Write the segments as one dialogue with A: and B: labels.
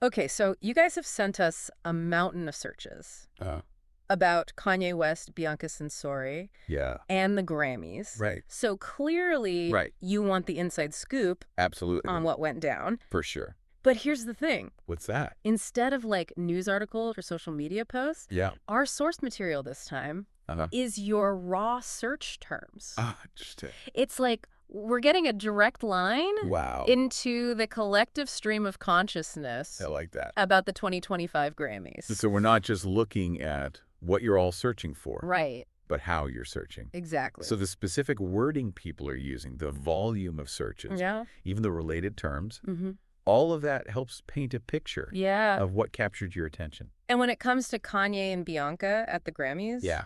A: Okay, so you guys have sent us a mountain of searches
B: Uh,
A: about Kanye West, Bianca Censori,
B: yeah.
A: and the Grammys.
B: Right.
A: So clearly
B: Right.
A: you want the inside scoop
B: Absolutely.
A: on what went down.
B: For sure.
A: But here's the thing.
B: What's that?
A: Instead of like news articles or social media posts,
B: Yeah.
A: our source material this time is your raw search terms.
B: Ah, interesting.
A: It's like we're getting a direct line
B: Wow.
A: into the collective stream of consciousness
B: I like that.
A: about the 2025 Grammys.
B: So we're not just looking at what you're all searching for,
A: Right.
B: but how you're searching.
A: Exactly.
B: So the specific wording people are using, the volume of searches,
A: Yeah.
B: even the related terms,
A: Mm-hmm.
B: all of that helps paint a picture
A: Yeah.
B: of what captured your attention.
A: And when it comes to Kanye and Bianca at the Grammys,
B: Yeah.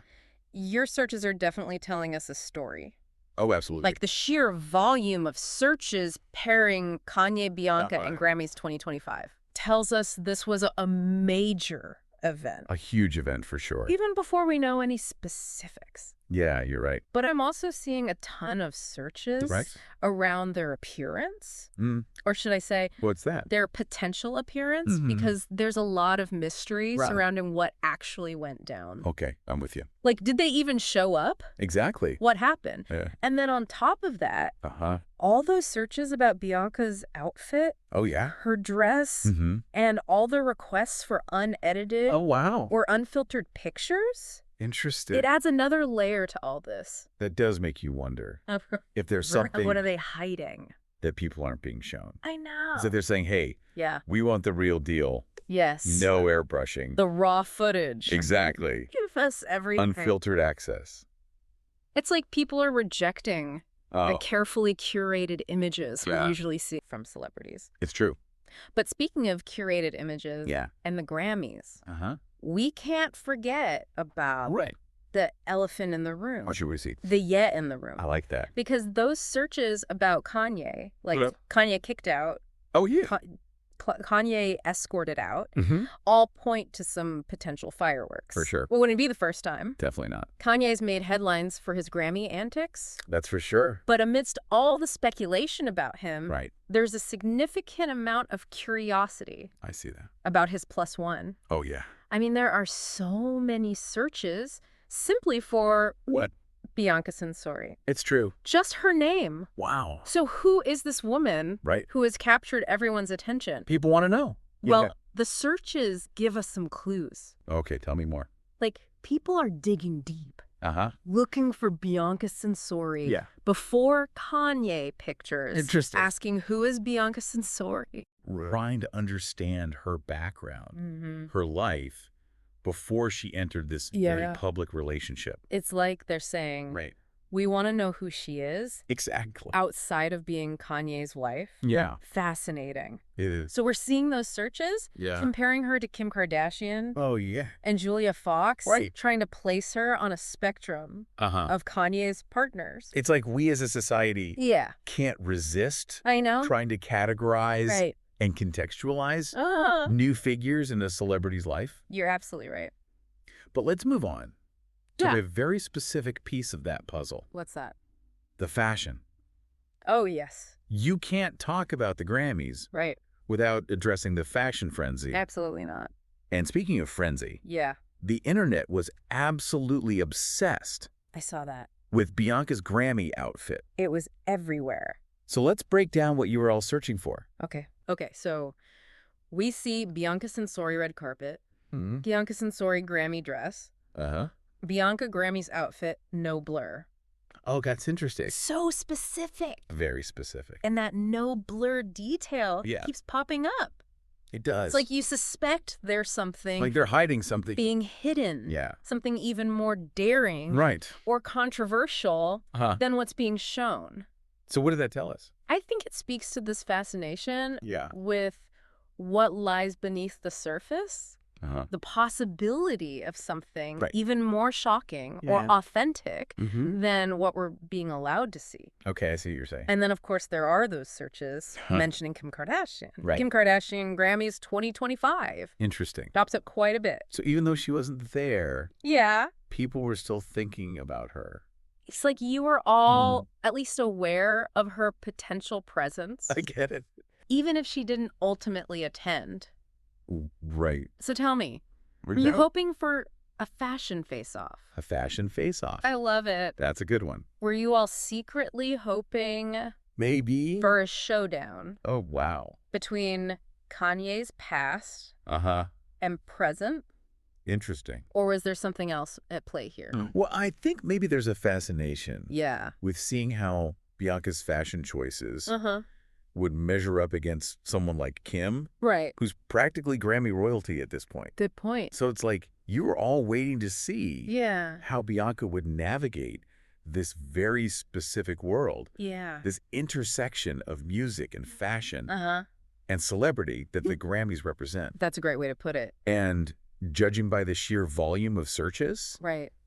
A: your searches are definitely telling us a story.
B: Oh, absolutely.
A: Like the sheer volume of searches pairing Kanye, Bianca, and Grammys 2025 tells us this was a major event.
B: a huge event for sure.
A: Even before we know any specifics.
B: Yeah, you're right.
A: But I'm also seeing a ton of searches
B: Right.
A: around their appearance.
B: Mm.
A: Or should I say
B: What's that?
A: their potential appearance,
B: Mhm.
A: because there's a lot of mystery
B: Right.
A: surrounding what actually went down.
B: Okay, I'm with you.
A: Like, did they even show up?
B: Exactly.
A: What happened?
B: Yeah.
A: And then on top of that,
B: Uh-huh.
A: all those searches about Bianca's outfit,
B: Oh, yeah?
A: her dress,
B: Mm-hmm.
A: and all the requests for unedited
B: Oh, wow.
A: or unfiltered pictures,
B: Interesting.
A: it adds another layer to all this.
B: That does make you wonder if there's something
A: What are they hiding?
B: that people aren't being shown.
A: I know.
B: So they're saying, hey,
A: Yeah.
B: we want the real deal.
A: Yes.
B: No airbrushing.
A: The raw footage.
B: Exactly.
A: Give us everything.
B: Unfiltered access.
A: It's like people are rejecting the
B: Oh,
A: carefully curated images we
B: Yeah.
A: usually see from celebrities.
B: it's true.
A: But speaking of curated images
B: Yeah.
A: and the Grammys,
B: Uh-huh.
A: we can't forget about
B: Right.
A: the elephant in the room,
B: What should we see?
A: the yet in the room.
B: I like that.
A: Because those searches about Kanye, like
B: Yep.
A: Kanye kicked out,
B: Oh, yeah.
A: Kanye escorted out,
B: Mm-hmm.
A: all point to some potential fireworks.
B: For sure.
A: Well, wouldn't be the first time.
B: Definitely not.
A: Kanye's made headlines for his Grammy antics.
B: That's for sure.
A: But amidst all the speculation about him,
B: Right.
A: there's a significant amount of curiosity
B: I see that.
A: about his +1.
B: Oh, yeah.
A: I mean, there are so many searches simply for
B: What?
A: Bianca Censori.
B: It's true.
A: Just her name.
B: Wow.
A: So who is this woman
B: Right.
A: who has captured everyone's attention?
B: People want to know.
A: Well, the searches give us some clues.
B: Okay, tell me more.
A: Like, people are digging deep,
B: Uh-huh.
A: looking for Bianca Censori
B: Yeah.
A: before Kanye pictures.
B: Interesting.
A: Asking, who is Bianca Censori?
B: Trying to understand her background,
A: Mm-hmm.
B: her life, before she entered this very public relationship.
A: It's like they're saying,
B: Right.
A: we want to know who she is
B: Exactly.
A: outside of being Kanye's wife.
B: Yeah.
A: Fascinating.
B: It is.
A: So we're seeing those searches,
B: Yeah.
A: comparing her to Kim Kardashian
B: Oh, yeah.
A: and Julia Fox,
B: Right.
A: trying to place her on a spectrum
B: Uh-huh.
A: of Kanye's partners.
B: It's like we as a society
A: Yeah,
B: can't resist
A: I know.
B: trying to categorize
A: Right.
B: and contextualize
A: Ah,
B: new figures in a celebrity's life.
A: you're absolutely right.
B: But let's move on to
A: Yeah.
B: a very specific piece of that puzzle,
A: What's that?
B: the fashion.
A: Oh, yes.
B: You can't talk about the Grammys
A: Right.
B: without addressing the fashion frenzy.
A: Absolutely not.
B: And speaking of frenzy,
A: Yeah,
B: the internet was absolutely obsessed
A: I saw that.
B: with Bianca's Grammy outfit.
A: It was everywhere.
B: So let's break down what you were all searching for.
A: Okay. Okay, so we see Bianca Censori red carpet,
B: Mm-hmm.
A: Bianca Censori Grammy dress,
B: Uh-huh.
A: Bianca Grammy's outfit, no blur.
B: Oh, that's interesting.
A: So specific.
B: Very specific.
A: And that no blur detail
B: Yeah.
A: keeps popping up.
B: It does.
A: It's like you suspect there's something
B: Like they're hiding something.
A: being hidden.
B: Yeah.
A: Something even more daring
B: Right.
A: or controversial
B: Uh-huh.
A: than what's being shown.
B: So what did that tell us?
A: I think it speaks to this fascination
B: Yeah.
A: with what lies beneath the surface,
B: Uh-huh.
A: the possibility of something
B: Right.
A: even more shocking
B: Yeah.
A: or authentic
B: Mm-hmm.
A: than what we're being allowed to see.
B: Okay, I see what you're saying.
A: And then, of course, there are those searches
B: Huh.
A: mentioning Kim Kardashian.
B: Right.
A: Kim Kardashian Grammys 2025
B: Interesting.
A: drops up quite a bit.
B: So even though she wasn't there,
A: Yeah.
B: people were still thinking about her.
A: It's like you were all at least aware of her potential presence,
B: I get it.
A: even if she didn't ultimately attend.
B: Right.
A: So tell me, were you hoping for a fashion face-off?
B: A fashion face-off.
A: I love it.
B: That's a good one.
A: Were you all secretly hoping
B: maybe
A: for a showdown?
B: Oh, wow.
A: Between Kanye's past
B: Uh-huh.
A: and present?
B: Interesting.
A: Or was there something else at play here?
B: Well, I think maybe there's a fascination with seeing how Bianca's fashion choices would measure up against someone like Kim, who's practically Grammy royalty at this point.
A: Good point.
B: So it's like you were all waiting to see how Bianca would navigate this very specific world. This intersection of music and fashion and celebrity that the Grammys represent.
A: That's a great way to put it.
B: And judging by the sheer volume of searches,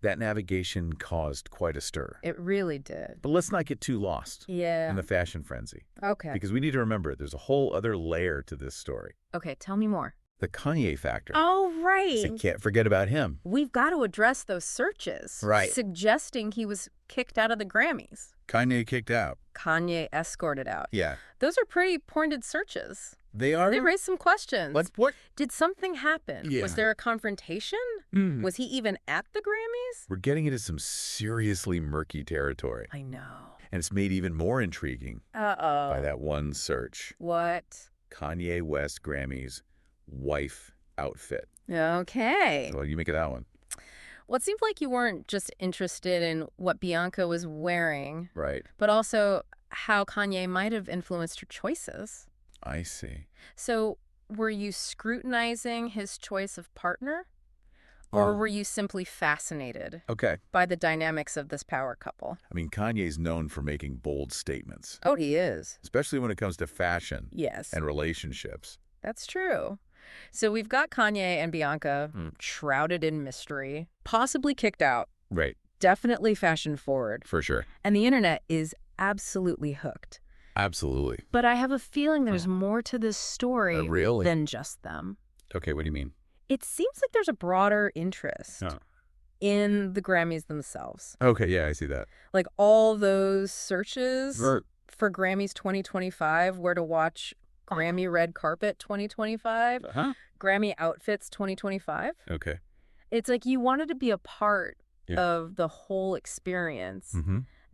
A: that
B: navigation caused quite a stir.
A: It really did.
B: But let's not get too lost in the fashion frenzy.
A: Okay.
B: Because we need to remember there's a whole other layer to this story.
A: Okay, tell me more.
B: The Kanye factor.
A: Oh, right.
B: So can't forget about him.
A: We've got to address those searches. Suggesting he was kicked out of the Grammys.
B: Kanye kicked out.
A: Kanye escorted out.
B: Yeah.
A: Those are pretty pointed searches.
B: They are?
A: They raised some questions.
B: What?
A: Did something happen?
B: Yeah.
A: Was there a confrontation? Was he even at the Grammys?
B: We're getting into some seriously murky territory.
A: I know.
B: And it's made even more intriguing by that one search.
A: What?
B: Kanye West Grammys wife outfit.
A: Okay.
B: Well, you make of that one.
A: Well, it seemed like you weren't just interested in what Bianca was wearing. But also how Kanye might have influenced her choices.
B: I see.
A: So were you scrutinizing his choice of partner? Or were you simply fascinated by the dynamics of this power couple?
B: I mean, Kanye's known for making bold statements.
A: Oh, he is.
B: Especially when it comes to fashion and relationships.
A: That's true. So we've got Kanye and Bianca shrouded in mystery, possibly kicked out. Definitely fashion forward.
B: For sure.
A: And the internet is absolutely hooked.
B: Absolutely.
A: But I have a feeling there's more to this story than just them.
B: Okay, what do you mean?
A: It seems like there's a broader interest in the Grammys themselves.
B: Okay, yeah, I see that.
A: Like all those searches for Grammys 2025, where to watch Grammy Red Carpet 2025, Grammy Outfits 2025.
B: Okay.
A: It's like you wanted to be a part of the whole experience,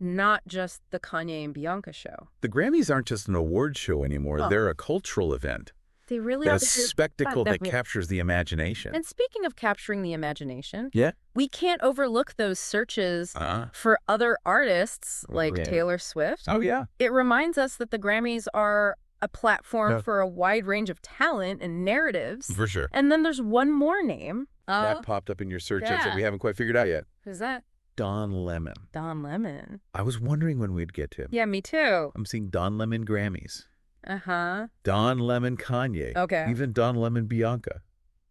A: not just the Kanye and Bianca show.
B: The Grammys aren't just an award show anymore. They're a cultural event.
A: They really are.
B: A spectacle that captures the imagination.
A: And speaking of capturing the imagination,
B: yeah,
A: we can't overlook those searches for other artists like Taylor Swift.
B: Oh, yeah.
A: It reminds us that the Grammys are a platform for a wide range of talent and narratives.
B: For sure.
A: And then there's one more name.
B: That popped up in your searches that we haven't quite figured out yet.
A: Who's that?
B: Don Lemon.
A: Don Lemon.
B: I was wondering when we'd get to him.
A: Yeah, me too.
B: I'm seeing Don Lemon Grammys.
A: Uh-huh.
B: Don Lemon Kanye.
A: Okay.
B: Even Don Lemon Bianca.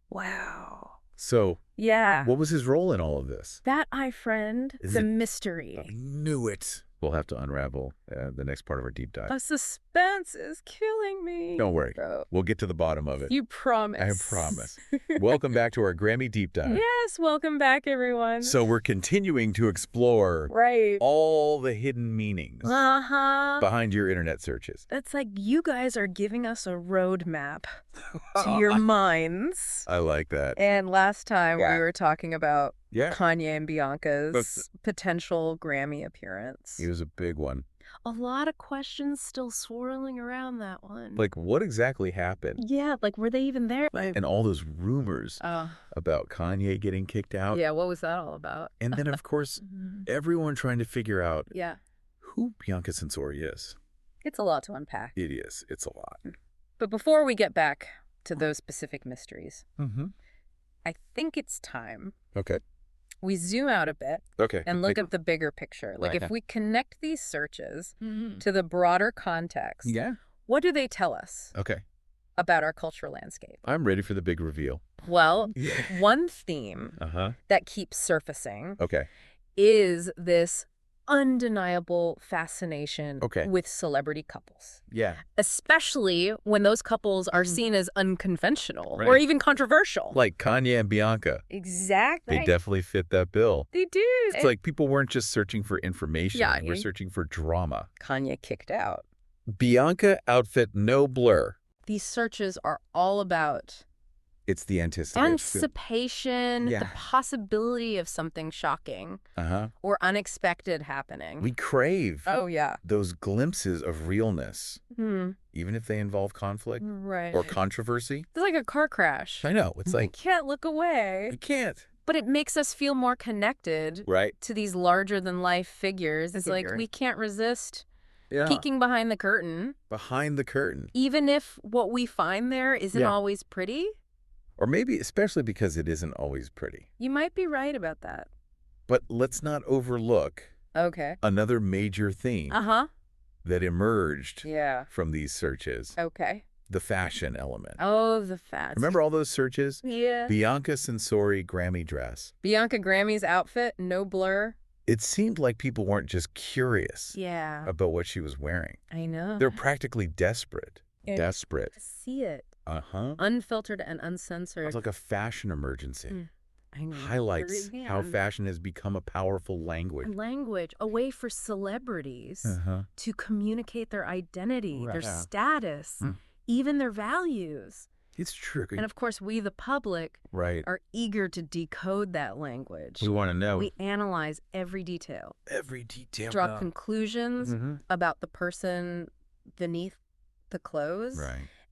A: Wow.
B: So,
A: yeah.
B: What was his role in all of this?
A: That, my friend, is a mystery.
B: I knew it. We'll have to unravel the next part of our deep dive.
A: The suspense is killing me.
B: Don't worry.
A: Bro.
B: We'll get to the bottom of it.
A: You promise.
B: I promise. Welcome back to our Grammy deep dive.
A: Yes, welcome back, everyone.
B: So we're continuing to explore all the hidden meanings behind your internet searches.
A: It's like you guys are giving us a roadmap to your minds.
B: I like that.
A: And last time we were talking about Kanye and Bianca's potential Grammy appearance.
B: He was a big one.
A: A lot of questions still swirling around that one.
B: Like, what exactly happened?
A: Yeah, like, were they even there?
B: And all those rumors about Kanye getting kicked out.
A: Yeah, what was that all about?
B: And then, of course, everyone trying to figure out who Bianca Censori is.
A: It's a lot to unpack.
B: It is. It's a lot.
A: But before we get back to those specific mysteries, I think it's time. We zoom out a bit and look at the bigger picture. Like if we connect these searches to the broader context, what do they tell us about our cultural landscape?
B: I'm ready for the big reveal.
A: Well, one theme that keeps surfacing is this undeniable fascination with celebrity couples.
B: Yeah.
A: Especially when those couples are seen as unconventional or even controversial.
B: Like Kanye and Bianca.
A: Exactly.
B: They definitely fit that bill.
A: They do.
B: It's like people weren't just searching for information. We're searching for drama.
A: Kanye kicked out.
B: Bianca outfit no blur.
A: These searches are all about
B: It's the anticipation.
A: Anticipation, the possibility of something shocking or unexpected happening.
B: We crave those glimpses of realness, even if they involve conflict or controversy.
A: It's like a car crash.
B: I know. It's like...
A: You can't look away.
B: You can't.
A: But it makes us feel more connected to these larger-than-life figures. It's like we can't resist peeking behind the curtain.
B: Behind the curtain.
A: Even if what we find there isn't always pretty.
B: Or maybe especially because it isn't always pretty.
A: You might be right about that.
B: But let's not overlook another major theme that emerged from these searches. The fashion element.
A: Oh, the fashion.
B: Remember all those searches?
A: Yeah.
B: Bianca Sensori Grammy dress.
A: Bianca Grammy's outfit, no blur.
B: It seemed like people weren't just curious about what she was wearing.
A: I know.
B: They're practically desperate. Desperate.
A: See it. Unfiltered and uncensored.
B: It's like a fashion emergency. Highlights how fashion has become a powerful language.
A: A language, a way for celebrities to communicate their identity, their status, even their values.
B: It's true.
A: And of course, we, the public, are eager to decode that language.
B: We want to know.
A: We analyze every detail.
B: Every detail.
A: Draw conclusions about the person beneath the clothes.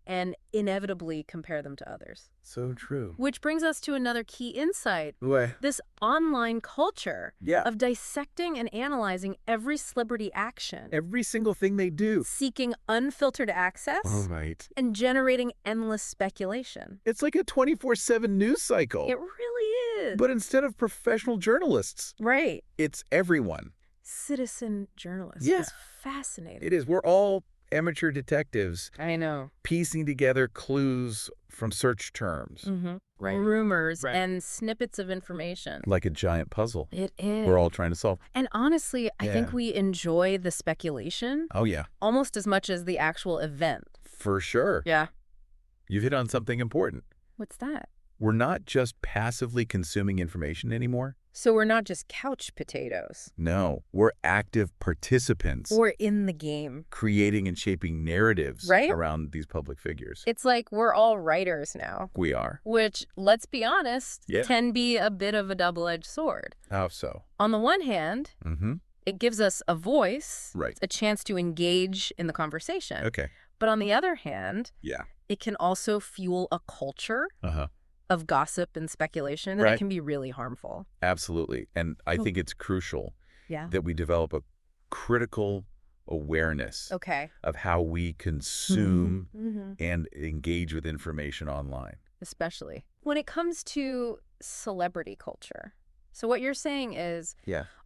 A: And inevitably compare them to others.
B: So true.
A: Which brings us to another key insight.
B: What?
A: This online culture of dissecting and analyzing every celebrity action.
B: Every single thing they do.
A: Seeking unfiltered access. And generating endless speculation.
B: It's like a 24/7 news cycle.
A: It really is.
B: But instead of professional journalists. It's everyone.
A: Citizen journalists. It's fascinating.
B: It is. We're all amateur detectives.
A: I know.
B: Piecing together clues from search terms.
A: Rumors and snippets of information.
B: Like a giant puzzle.
A: It is.
B: We're all trying to solve.
A: And honestly, I think we enjoy the speculation.
B: Oh, yeah.
A: Almost as much as the actual event.
B: For sure.
A: Yeah.
B: You've hit on something important.
A: What's that?
B: We're not just passively consuming information anymore.
A: So we're not just couch potatoes.
B: No, we're active participants.
A: We're in the game.
B: Creating and shaping narratives around these public figures.
A: It's like we're all writers now.
B: We are.
A: Which, let's be honest, can be a bit of a double-edged sword.
B: How so?
A: On the one hand, it gives us a voice, a chance to engage in the conversation. But on the other hand, it can also fuel a culture of gossip and speculation, and it can be really harmful.
B: Absolutely. And I think it's crucial that we develop a critical awareness of how we consume and engage with information online.
A: Especially when it comes to celebrity culture. So what you're saying is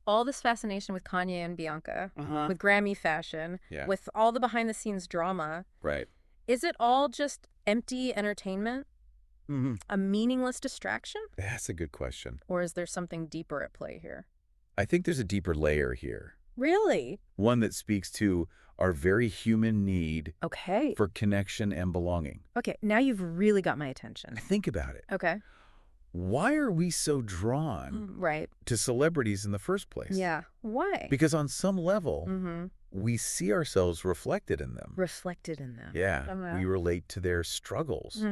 A: all this fascination with Kanye and Bianca, with Grammy fashion, with all the behind-the-scenes drama, is it all just empty entertainment? A meaningless distraction?
B: That's a good question.
A: Or is there something deeper at play here?
B: I think there's a deeper layer here.
A: Really?
B: One that speaks to our very human need for connection and belonging.
A: Okay, now you've really got my attention.
B: Think about it.
A: Okay.
B: Why are we so drawn to celebrities in the first place?
A: Yeah, why?
B: Because on some level, we see ourselves reflected in them.
A: Reflected in them.
B: Yeah, we relate to their struggles.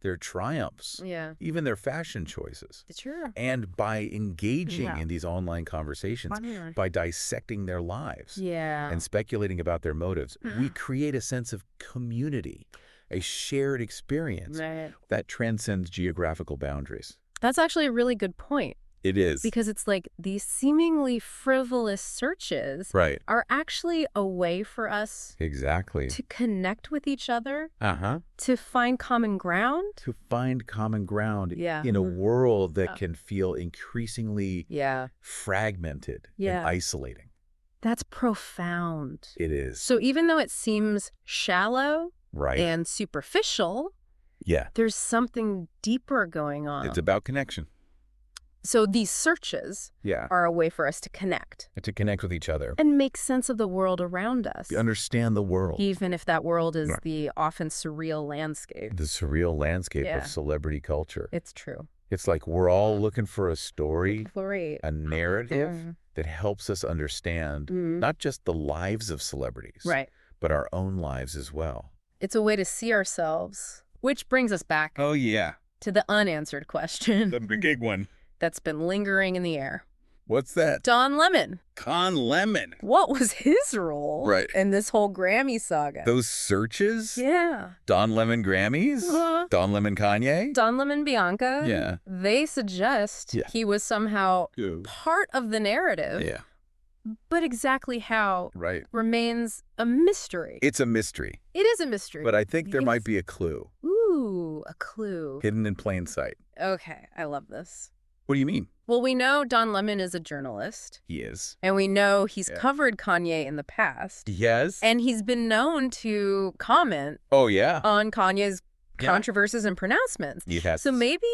B: Their triumphs, even their fashion choices.
A: Sure.
B: And by engaging in these online conversations, by dissecting their lives and speculating about their motives, we create a sense of community, a shared experience that transcends geographical boundaries.
A: That's actually a really good point.
B: It is.
A: Because it's like these seemingly frivolous searches are actually a way for us to connect with each other, to find common ground.
B: To find common ground in a world that can feel increasingly fragmented and isolating.
A: That's profound.
B: It is.
A: So even though it seems shallow and superficial, there's something deeper going on.
B: It's about connection.
A: So these searches are a way for us to connect.
B: To connect with each other.
A: And make sense of the world around us.
B: Understand the world.
A: Even if that world is the often surreal landscape.
B: The surreal landscape of celebrity culture.
A: It's true.
B: It's like we're all looking for a story, a narrative that helps us understand not just the lives of celebrities, but our own lives as well.
A: It's a way to see ourselves, which brings us back.
B: Oh, yeah.
A: to the unanswered question.
B: The big one.
A: That's been lingering in the air.
B: What's that?
A: Don Lemon.
B: Con Lemon.
A: What was his role in this whole Grammy saga?
B: Those searches?
A: Yeah.
B: Don Lemon Grammys? Don Lemon Kanye?
A: Don Lemon Bianca?
B: Yeah.
A: They suggest he was somehow part of the narrative.
B: Yeah.
A: But exactly how remains a mystery.
B: It's a mystery.
A: It is a mystery.
B: But I think there might be a clue.
A: Ooh, a clue.
B: Hidden in plain sight.
A: Okay, I love this.
B: What do you mean?
A: Well, we know Don Lemon is a journalist.
B: He is.
A: And we know he's covered Kanye in the past.
B: Yes.
A: And he's been known to comment on Kanye's controversies and pronouncements.
B: Yes.
A: So maybe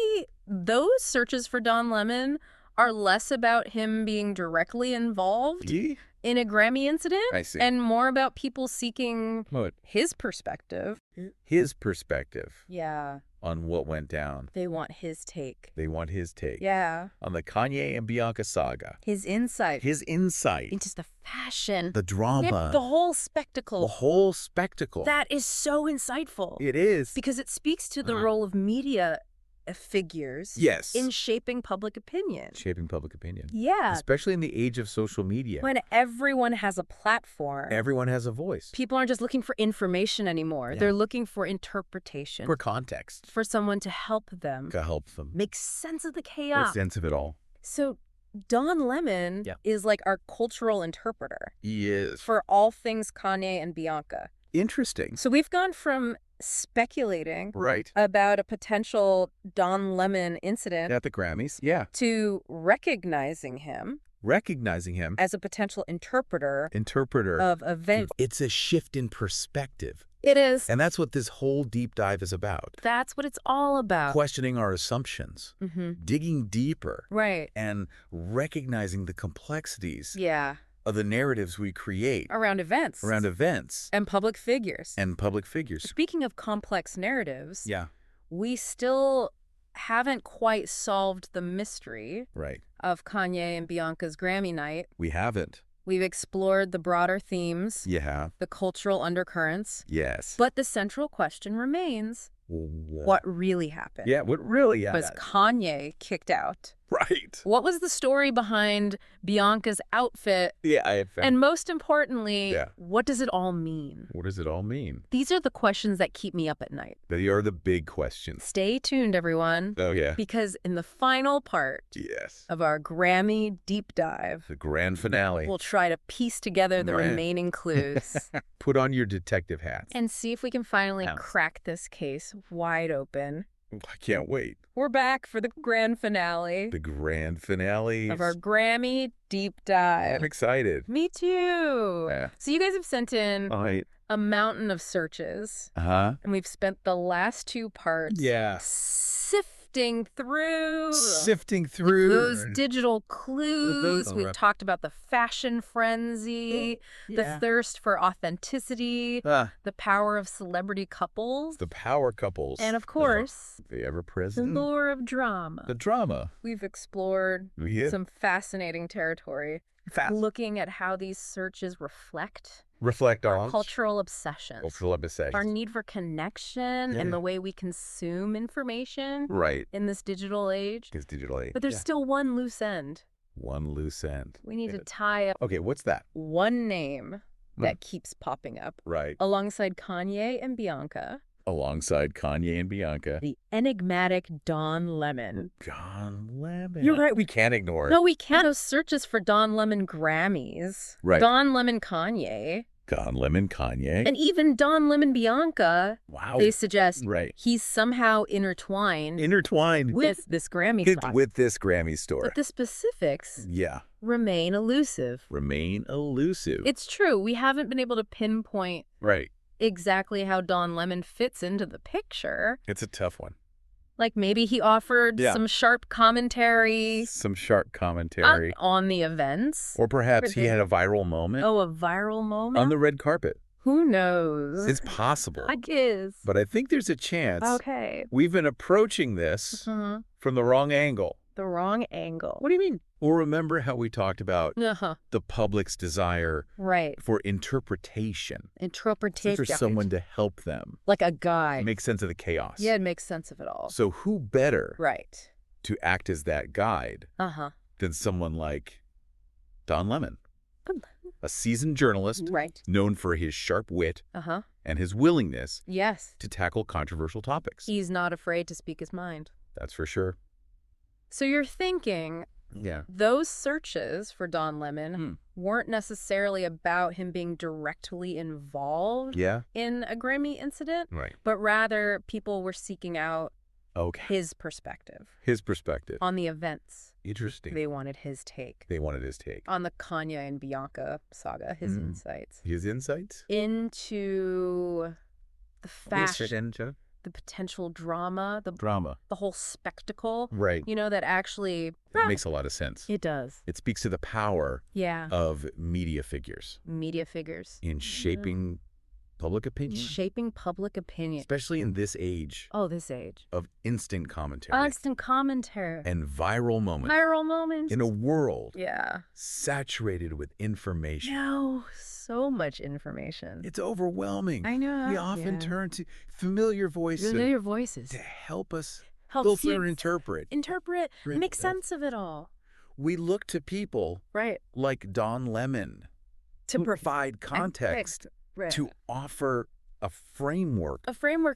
A: those searches for Don Lemon are less about him being directly involved in a Grammy incident and more about people seeking his perspective.
B: His perspective.
A: Yeah.
B: On what went down.
A: They want his take.
B: They want his take.
A: Yeah.
B: On the Kanye and Bianca saga.
A: His insight.
B: His insight.
A: Into the fashion.
B: The drama.
A: The whole spectacle.
B: The whole spectacle.
A: That is so insightful.
B: It is.
A: Because it speaks to the role of media figures in shaping public opinion.
B: Shaping public opinion.
A: Yeah.
B: Especially in the age of social media.
A: When everyone has a platform.
B: Everyone has a voice.
A: People aren't just looking for information anymore. Yeah. They're looking for interpretation.
B: For context.
A: For someone to help them.
B: To help them.
A: Make sense of the chaos.
B: Make sense of it all.
A: So Don Lemon is like our cultural interpreter.
B: He is.
A: For all things Kanye and Bianca.
B: Interesting.
A: So we've gone from speculating about a potential Don Lemon incident
B: at the Grammys
A: to recognizing him as a potential interpreter of events.
B: It's a shift in perspective.
A: It is.
B: And that's what this whole deep dive is about.
A: That's what it's all about.
B: Questioning our assumptions, digging deeper, and recognizing the complexities of the narratives we create.
A: Around events. And public figures. Speaking of complex narratives, we still haven't quite solved the mystery of Kanye and Bianca's Grammy night.
B: We haven't.
A: We've explored the broader themes. The cultural undercurrents.
B: Yes.
A: But the central question remains, what really happened?
B: Yeah, what really happened?
A: Was Kanye kicked out?
B: Right.
A: What was the story behind Bianca's outfit? And most importantly, what does it all mean?
B: What does it all mean?
A: These are the questions that keep me up at night.
B: They are the big questions.
A: Stay tuned, everyone.
B: Oh, yeah.
A: Because in the final part of our Grammy deep dive,
B: the grand finale,
A: we'll try to piece together the remaining clues.
B: Put on your detective hats.
A: And see if we can finally crack this case wide open.
B: I can't wait.
A: We're back for the grand finale.
B: The grand finale
A: of our Grammy deep dive.
B: I'm excited.
A: Me too. So you guys have sent in a mountain of searches. And we've spent the last two parts sifting through those digital clues. We've talked about the fashion frenzy, the thirst for authenticity, the power of celebrity couples.
B: The power couples.
A: And of course,
B: the ever-present.
A: The lure of drama.
B: The drama.
A: We've explored some fascinating territory. Looking at how these searches reflect our cultural obsessions. Our need for connection and the way we consume information in this digital age. But there's still one loose end.
B: One loose end.
A: We need to tie up
B: what's that?
A: One name that keeps popping up. Alongside Kanye and Bianca. The enigmatic Don Lemon.
B: Don Lemon. You're right. We can't ignore it.
A: No, we can't. Those searches for Don Lemon Grammys. Don Lemon Kanye.
B: Don Lemon Kanye.
A: And even Don Lemon Bianca.
B: Wow.
A: They suggest he's somehow intertwined with this Grammy story.
B: With this Grammy story.
A: But the specifics remain elusive. It's true. We haven't been able to pinpoint exactly how Don Lemon fits into the picture.
B: It's a tough one.
A: Like maybe he offered some sharp commentary. On the events.
B: Or perhaps he had a viral moment.
A: Oh, a viral moment?
B: On the red carpet.
A: Who knows?
B: It's possible.
A: I guess.
B: But I think there's a chance. We've been approaching this from the wrong angle.
A: The wrong angle.
B: What do you mean? Or remember how we talked about the public's desire for interpretation.
A: Interpretation.
B: For someone to help them.
A: Like a guide.
B: Make sense of the chaos.
A: Yeah, it makes sense of it all.
B: So who better
A: Right.
B: to act as that guide than someone like Don Lemon? A seasoned journalist known for his sharp wit and his willingness to tackle controversial topics.
A: He's not afraid to speak his mind.
B: That's for sure.
A: So you're thinking those searches for Don Lemon weren't necessarily about him being directly involved in a Grammy incident, but rather people were seeking out his perspective.
B: His perspective.
A: On the events.
B: Interesting.
A: They wanted his take.
B: They wanted his take.
A: On the Kanye and Bianca saga, his insights.
B: His insights?
A: Into the fashion, the potential drama, the whole spectacle.
B: Right.
A: You know, that actually...
B: It makes a lot of sense.
A: It does.
B: It speaks to the power of media figures.
A: Media figures.
B: In shaping public opinion.
A: Shaping public opinion.
B: Especially in this age.
A: Oh, this age.
B: Of instant commentary.
A: Instant commentary.
B: And viral moments.
A: Viral moments.
B: In a world. Saturated with information.
A: No, so much information.
B: It's overwhelming.
A: I know.
B: We often turn to familiar voices.
A: Familiar voices.
B: To help us filter and interpret.
A: Make sense of it all.
B: We look to people like Don Lemon to provide context. To offer a framework.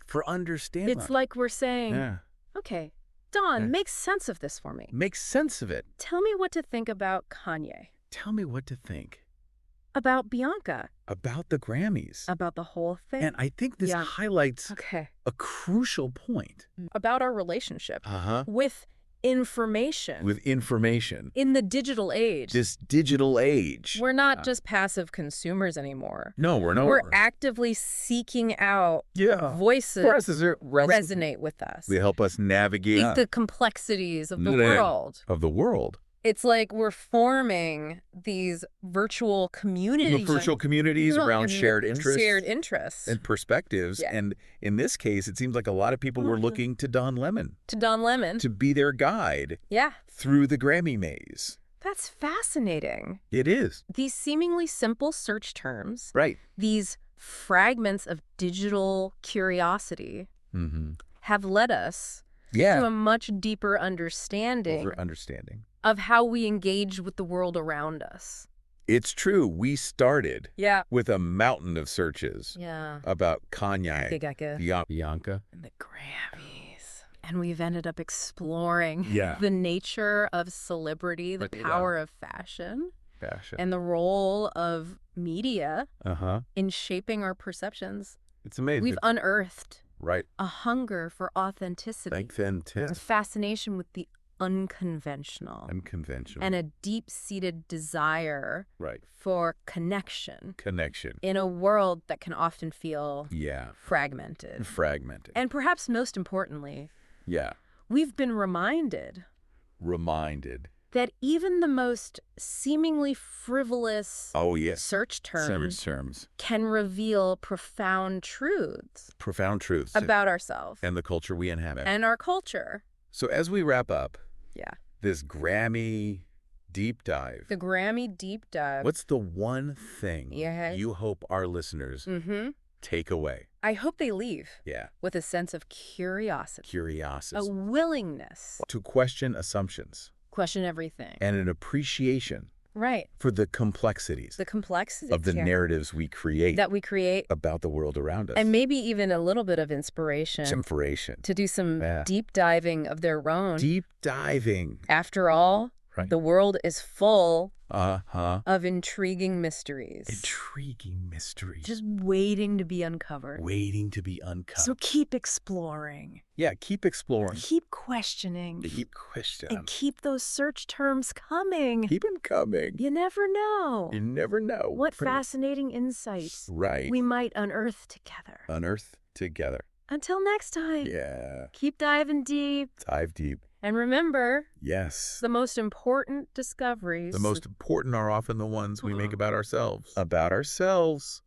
B: For understanding.
A: It's like we're saying, okay, Don, make sense of this for me.
B: Make sense of it.
A: Tell me what to think about Kanye.
B: Tell me what to think.
A: About Bianca.
B: About the Grammys.
A: About the whole thing.
B: And I think this highlights a crucial point.
A: About our relationship. With information.
B: With information.
A: In the digital age.
B: This digital age.
A: We're not just passive consumers anymore.
B: No, we're not.
A: We're actively seeking out voices that resonate with us.
B: They help us navigate
A: the complexities of the world. It's like we're forming these virtual communities.
B: Virtual communities around shared interests.
A: Shared interests.
B: And perspectives. And in this case, it seems like a lot of people were looking to Don Lemon. To be their guide. Through the Grammy maze.
A: That's fascinating.
B: It is.
A: These seemingly simple search terms. These fragments of digital curiosity have led us to a much deeper understanding. Of how we engage with the world around us.
B: It's true. We started with a mountain of searches about Kanye, Bianca,
A: and the Grammys. And we've ended up exploring the nature of celebrity, the power of fashion, and the role of media in shaping our perceptions.
B: It's amazing.
A: We've unearthed a hunger for authenticity, a fascination with the unconventional. And a deep-seated desire for connection. In a world that can often feel fragmented. And perhaps most importantly, we've been reminded that even the most seemingly frivolous search terms can reveal profound truths. About ourselves.
B: And the culture we inhabit.
A: And our culture.
B: So as we wrap up, this Grammy deep dive.
A: The Grammy deep dive.
B: What's the one thing you hope our listeners take away?
A: I hope they leave with a sense of curiosity. A willingness.
B: To question assumptions.
A: Question everything.
B: And an appreciation. For the complexities. Of the narratives we create. About the world around us.
A: And maybe even a little bit of inspiration. To do some deep diving of their own.
B: Deep diving.
A: After all, the world is full of intriguing mysteries. Just waiting to be uncovered. So keep exploring.
B: Keep exploring.
A: Keep questioning. And keep those search terms coming.
B: Keep them coming.
A: You never know. What fascinating insights we might unearth together. Until next time. Keep diving deep.
B: Dive deep.
A: And remember,
B: yes,
A: the most important discoveries.
B: The most important are often the ones we make about ourselves. About ourselves.